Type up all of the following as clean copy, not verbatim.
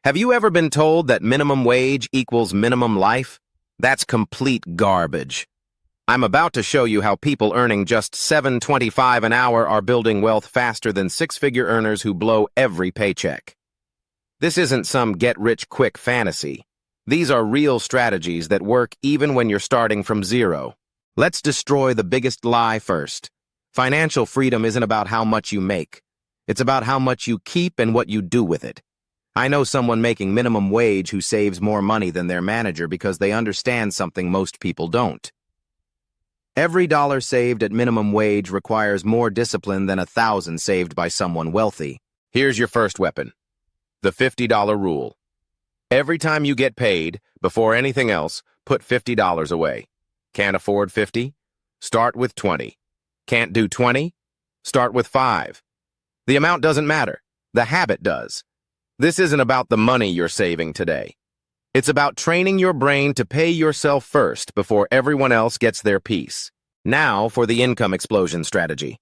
Have you ever been told that minimum wage equals minimum life? That's complete garbage. I'm about to show you how people earning just $7.25 an hour are building wealth faster than six-figure earners who blow every paycheck. This isn't some get-rich-quick fantasy. These are real strategies that work even when you're starting from zero. Let's destroy the biggest lie first. Financial freedom isn't about how much you make. It's about how much you keep and what you do with it. I know someone making minimum wage who saves more money than their manager because they understand something most people don't. Every dollar saved at minimum wage requires more discipline than 1,000 saved by someone wealthy. Here's your first weapon. The $50 rule. Every time you get paid, before anything else, put $50 away. Can't afford 50? Start with 20. Can't do 20? Start with 5. The amount doesn't matter. The habit does. This isn't about the money you're saving today. It's about training your brain to pay yourself first before everyone else gets their piece. Now for the income explosion strategy.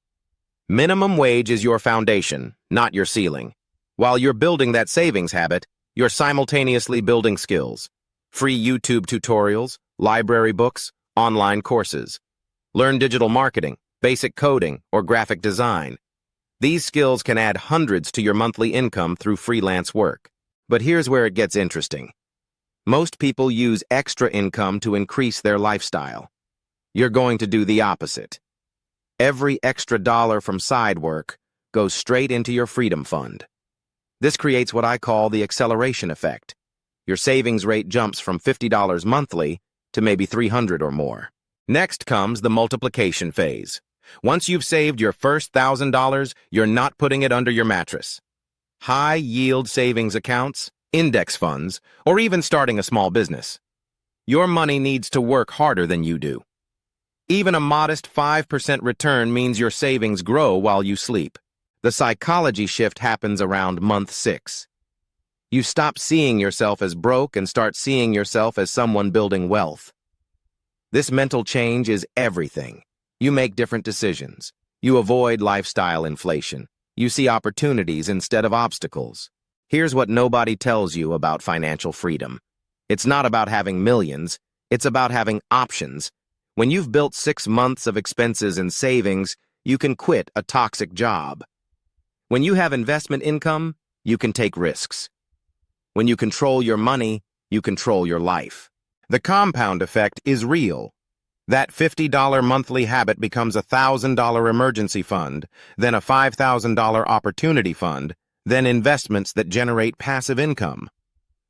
Minimum wage is your foundation, not your ceiling. While you're building that savings habit, you're simultaneously building skills. Free YouTube tutorials, library books, online courses. Learn digital marketing, basic coding, or graphic design. These skills can add hundreds to your monthly income through freelance work. But here's where it gets interesting. Most people use extra income to increase their lifestyle. You're going to do the opposite. Every extra dollar from side work goes straight into your freedom fund. This creates what I call the acceleration effect. Your savings rate jumps from $50 monthly to maybe $300 or more. Next comes the multiplication phase. Once you've saved your first $1,000, you're not putting it under your mattress. High-yield savings accounts, index funds, or even starting a small business. Your money needs to work harder than you do. Even a modest 5% return means your savings grow while you sleep. The psychology shift happens around month 6. You stop seeing yourself as broke and start seeing yourself as someone building wealth. This mental change is everything. You make different decisions. You avoid lifestyle inflation. You see opportunities instead of obstacles. Here's what nobody tells you about financial freedom. It's not about having millions. It's about having options. When you've built 6 months of expenses and savings, you can quit a toxic job. When you have investment income, you can take risks. When you control your money, you control your life. The compound effect is real. That $50 monthly habit becomes a $1,000 emergency fund, then a $5,000 opportunity fund, then investments that generate passive income.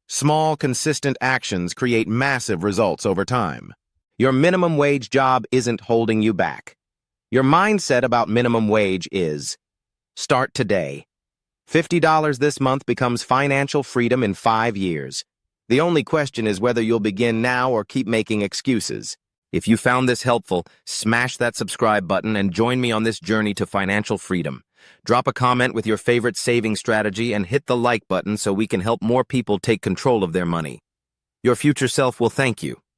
Small, consistent actions create massive results over time. Your minimum wage job isn't holding you back. Your mindset about minimum wage is, start today. $50 this month becomes financial freedom in 5 years. The only question is whether you'll begin now or keep making excuses. If you found this helpful, smash that subscribe button and join me on this journey to financial freedom. Drop a comment with your favorite saving strategy and hit the like button so we can help more people take control of their money. Your future self will thank you.